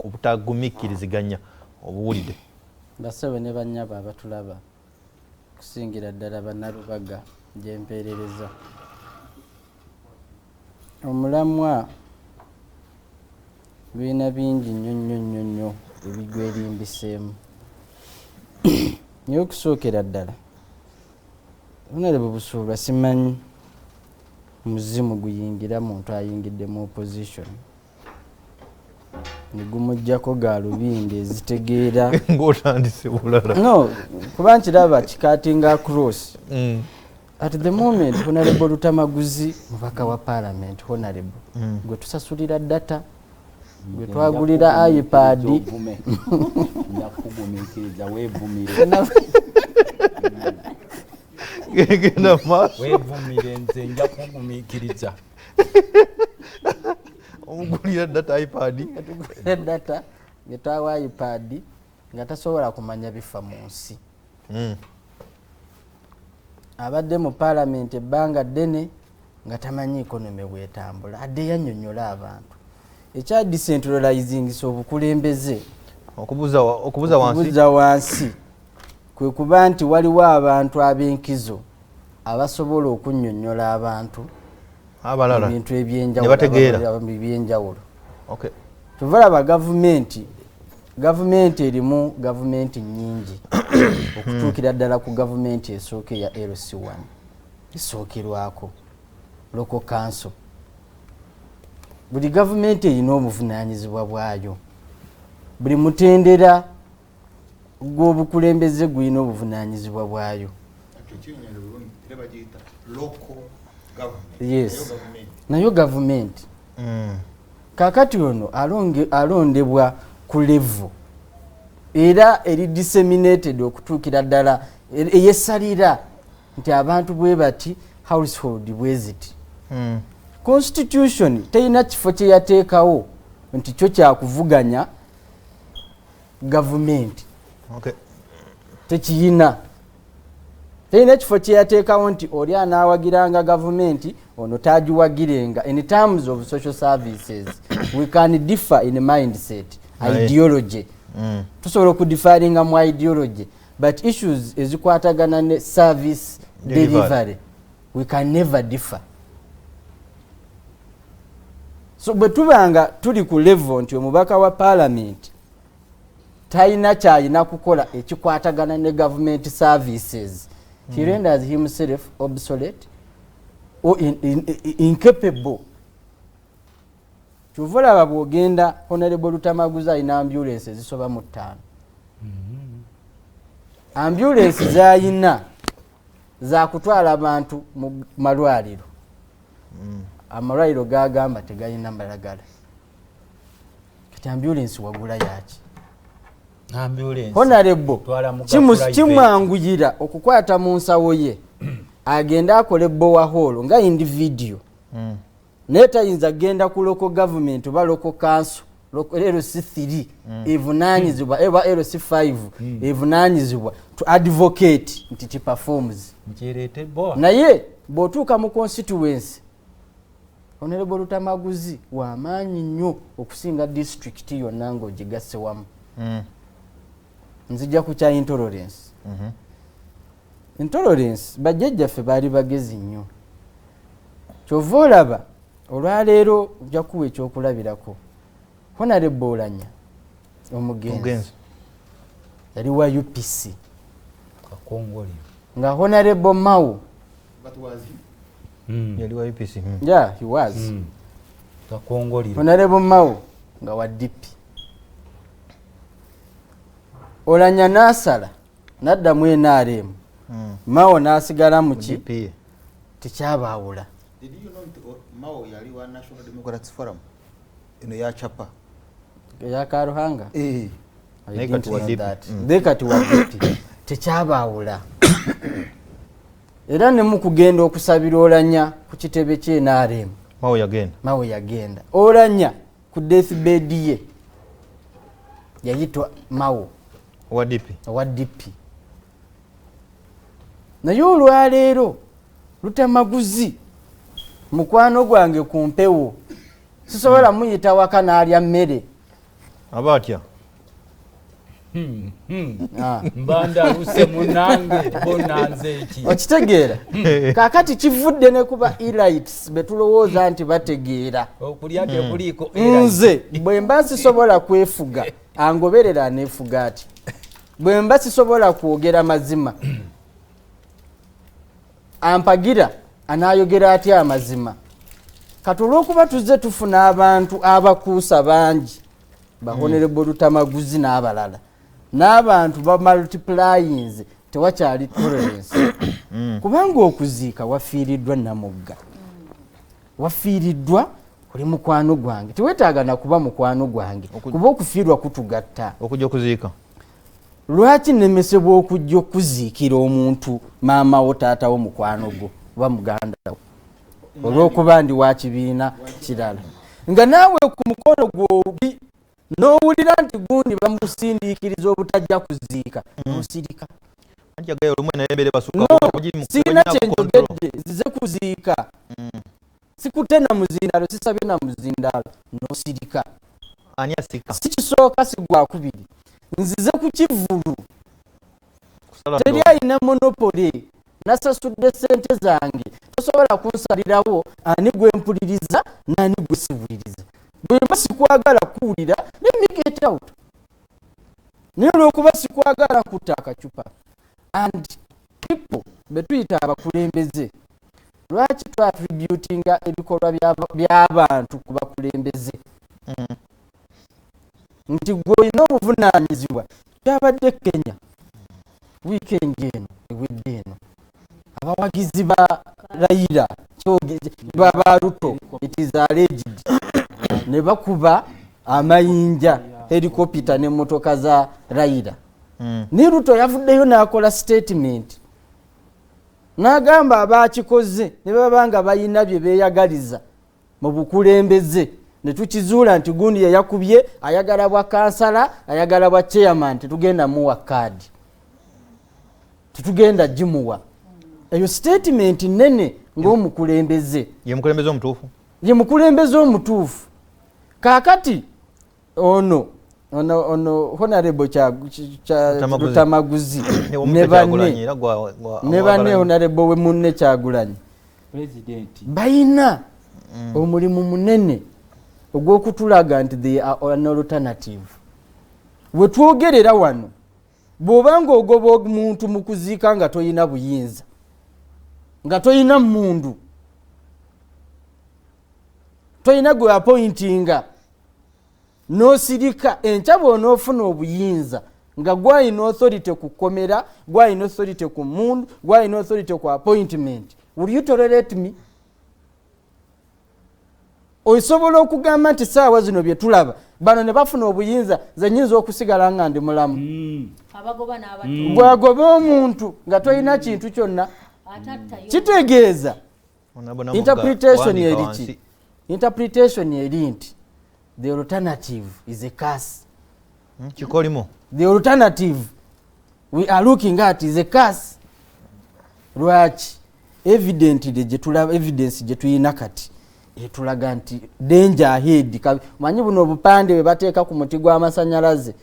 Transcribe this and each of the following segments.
obutagumikiriziganya obuwulide basebe ne banyaba abatulaba kusingira ddala bannalubaga gyempeerereza omulamwa biina bingi nnyo ebigwerimbiseemu naye okusookera ddala onalebe busuulwa simanyi omuzimu guyingira muntu ayingidde mu opposition negumujjako galubindi ezitegeera ng'otandise bulala no kuba nkiraba kikatinga across at the moment honorable Lutamaguzi mubaka wa parliament honorable gwe tusasulira data gwe twagulira iPad ndakugumikiriza wevumire genda maaso wevumire nze nja kugumikiriza omugulira data iPad data getwawa iPad nga tasobola kumanya bifa mu nsi abadde mu parliament ebbanga ddene nga tamanyi economy bwetambula adde yannyonnyola abantu ekya decentralizing obukulembeze okubuza wansi kwe kuba nti waliwo abantu ab'enkizo abasobola okunnyonnyola abantu abalala ebintu ebyenjawulo tuvalaba gavumenti erimu gavumenti nyingi okutuukira ddala ku gavumenti esooka eya LC1 esookerwako local council buli gavumenti erina obuvunaanyizibwa bwayo buli mutendera gw'obukulembeze gulina obuvunaanyizibwa bwayo yes nayo gavumenti kakati ono alondebwa ku level era eri disseminated okutuukira ddala eyesalira nti abantu bwe bati household bweziti constitution teyina kifo kye yateekawo nti kyo kyakuvuganya gavumenti tekiyina teyina kifo kye yateekawo nti oli anaawagiranga gavumenti ono taagiwagirenga in terms of social services we can differ in mindset ideology tusobola okudifaringa mu ideology but issues ezikwatagana ne service delivery we can never differ so bwe tubanga tuli ku level nti omubaka wa parliament talina kyalina kukola ekikwatagana ne government services he renders himself obsolete or incapable kyuvala bwogenda honorable Lutamaguzi alina ambulance ezisoba mu 5 ambulance zayina za kutwala abantu mu malwaliro amalwaliro gagamba tegayina mbalagala kati ambulance wagula yaki honorable kimwanguyira okukwata mu nsawo ye agenda akole borehole nga individual naye tayinza genda ku local government oba local council LC3 evunaanyizibwa eba LC5 evunaanyizibwa to advocate nti ki performs naye bw'otuuka mu constituency honorable Lutamaguzi w'amaanyi nnyo okusinga district yonna ng'ogigasse wamu nzija ku kya intolerance intolerance bajjajjaffe baali bagezi nnyo kyova olaba olwaleero ojja kuwa ekyokulabirako honorable Olanya omugenzi yali wa UPC nga honorable Mao yali wa UPC yeah he was honorable Mao nga wa DP Olanya nasala nadda mu NRM Mao nasigala mu ki tekyabawula Did you know Mao yali wa National Democratic Forum ino ya chapa ya Karuhanga Dekati wa DP tekyabawula era ne mu kugenda okusabira Olanya ku kitebe kye NRM Mao yagenda Olanya ku deathbed ye yayitwa Mao wa DP naye olwaleero Lutamaguzi mukwano gwange ku mpewo sisobola muyita waka n'alya mmere abatya mbanda luse munange bonanze eki okitegeera kakati kivudde ne kuba elites betulowooza nti bategeera okulya tekuliiko nze bwe mba sisobola kwefuga angoberera aneefuga ati bwe mba sisobola kwogera mazima ampagira anaayogera atya amazima kati olw'okuba tuzze tufuna abantu abakuusa bangi bahonerebo lutamaguzi n'abalala n'abantu bamultiplyings tewakyali tolerance kubanga okuziika wafiiriddwa namugga wafiiriddwa oli mukwano gwange teweetaaga na kuba mukwano gwange kuba okufiirwa kutugatta okujja okuziika lwaki nemesebwa okujja okuziikira omuntu maama wo taata wo mukwano gwo oba muganda wo olw'okuba ndi wa kibiina kirala nga naawe ku mukono gwobi n'owulira nti gundi bamusindiikiriza obutajja kuziika nosirika sirina kyenjogedde nzize kuziika sikute na muzindalo sisabye na muzindalo nosirika si kisooka si gwakubiri nzize ku kivulu teri alina monopole nasasudde sente zange tosobola kunsalirawo ani gwe mpuliriza nani gwe siwuliriza bwe mba sikwagala kuwulira let me get out naye olw'okuba sikwagala kutta akacupa and people betuyita abakulembeze lwaki twatributinga ebikolwa by'abantu ku bakulembeze nti gwe olina obuvunaanyizibwa kyabadde Kenya wiikendi eno ewedde eno abawagizi ba Raila ba Ruto it is alleged ne bakuba amayinja helikopita n'emmotoka za Raila ne Ruto yavuddeyo n'akola statement n'agamba abakikoze ne babanga bayina bye beeyagaliza mu bukulembeze ne tukizuula nti gundi yayakubye ayagala bwa kansala ayagala bwa chairman tetugenda muwa kaadi tetugenda gimuwa eyo statement nene ng'omukulembeze ye mukulembeze omutuufu ye mukulembeze omutuufu kakati ono honorable Lutamaguzi ne bane honorable we munne Kyagulanyi bayina omulimu munene ogw'okutulaga nti they are an alternative we twogerera wano bw'obanga ogoba omuntu mu kuziika nga toyina buyinza nga toyina mundu toyina gwe appointinga nosirika enkya bw'onoofuna obuyinza nga gwalina authority ku kkomera gwalina authority ku mundu gwalina authority ku appointment will you tolerate me osobola okugamba nti saawa zino bye tulaba bano ne bafuna obuyinza ze nyinza okusigala nga ndi mulamu bwagoba omuntu nga toyina kintu kyonna kitegeeza interpretation eri nti the alternative is a curse kikolimo the alternative we are looking at is a curse lwaki evidently evidence gye tuyina kati etulaga nti danger ahead manyi buno obupande bwe bateeka ku muti gw'amasanyalaze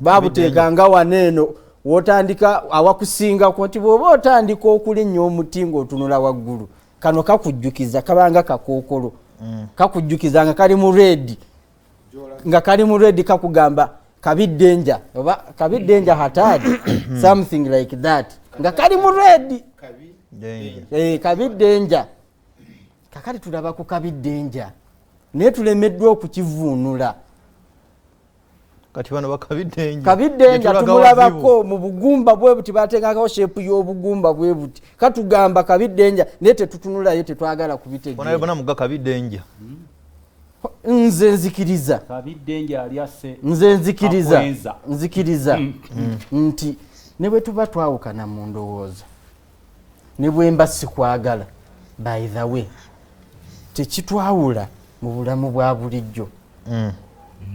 babuteeka nga waneeno wotandika awakusinga ko nti bw'oba otandika okulinnya omuti ng'otunula waggulu kano kakujjukiza kabanga kakookolo kakujjukiza nga kali mu red nga kali mu red kakugamba kabiddenja oba kabiddenja hatari something like that nga kali mu red kabiddenja kakali tulaba ku kabiddenja naye tulemeddwa okukivuunula kati bano bakabiddenja kabiddenja tumulabako mu bugumba bwe buti bateekako shepu y'obugumba bwe buti katugamba kabiddenja naye tetutunulayo tetwagala kubitegeera bona muga kabiddenja nze nzikiriza kabiddenja alyase nze nzikiriza nti ne bwe tuba twawukana mu ndowooza ne bwe mba sikwagala by the way tekitwawula mu bulamu bwa bulijjo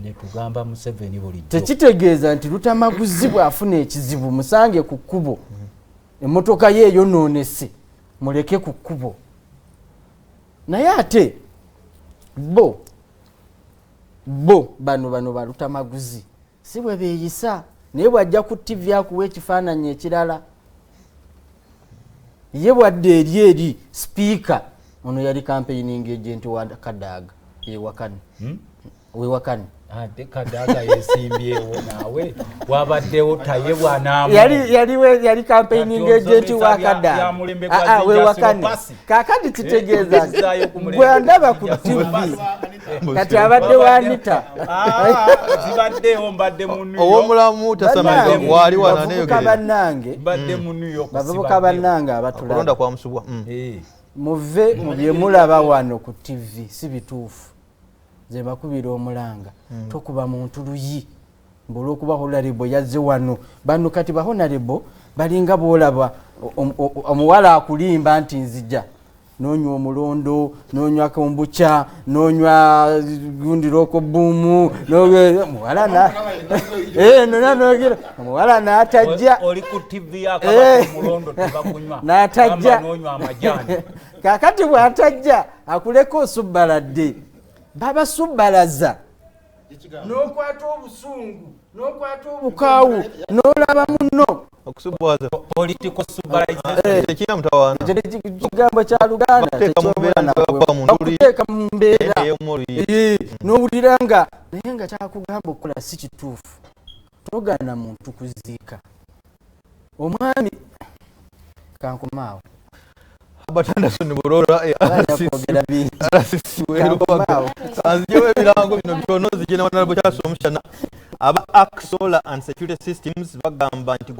netugamba Museveni bulijjo tekitegeeza nti Lutamaguzi bw'afuna ekizibu musange ku kkubo emmotoka ye eyonoonese muleke ku kkubo. Naye ate bo bo bano baluta maguzi si bwe beeyisa naye bw'ajja ku TV akuwa ekifaananyi ekirala ye bwadde eri speaker ono yali campaigning agent wa Kadaga wewakani ate Kadaga yesimbyewo naawe wabaddewo taye bwanamu yali campaigning agent wa Kadaga wewakani kakati kitegeeza gwe ndaba ku TV kati abadde wanita zibaddewo mbadde mu New York owomulamu tasamaliza wali bavubuka bannange abatulonda kwa musubwa muve mu bye mulaba wano ku TV si bituufu ze bakubira omulanga tokuba muntu luyi ng'olwokuba honorable yazze wano bano kati ba honorable balinga boolaba omuwala akulimba nti nzija nonywa omulondo nonywa kombucha nonywa gundiroko bumu muwala na muwala n'atajja oli ku TV yakabaka omulondo tebakunywa n'atajja nonywa amajani kakati bw'atajja akuleko osubbaladde baba subbalaza n'okwata obusungu n'okwata obukaawu n'olaba muno okusubwaza political supervisor tekina mutawana kigambo kya Luganda okuteeka mu mbeera n'owulira nga naye nga kyakugamba okukola si kituufu togana muntu kuziika omwami kankomaawo Lubaga Anderson Burora kanzijewo ebirango bino byono zijena wanalabo kyasomushana aba Solar and Security Systems bagamba nti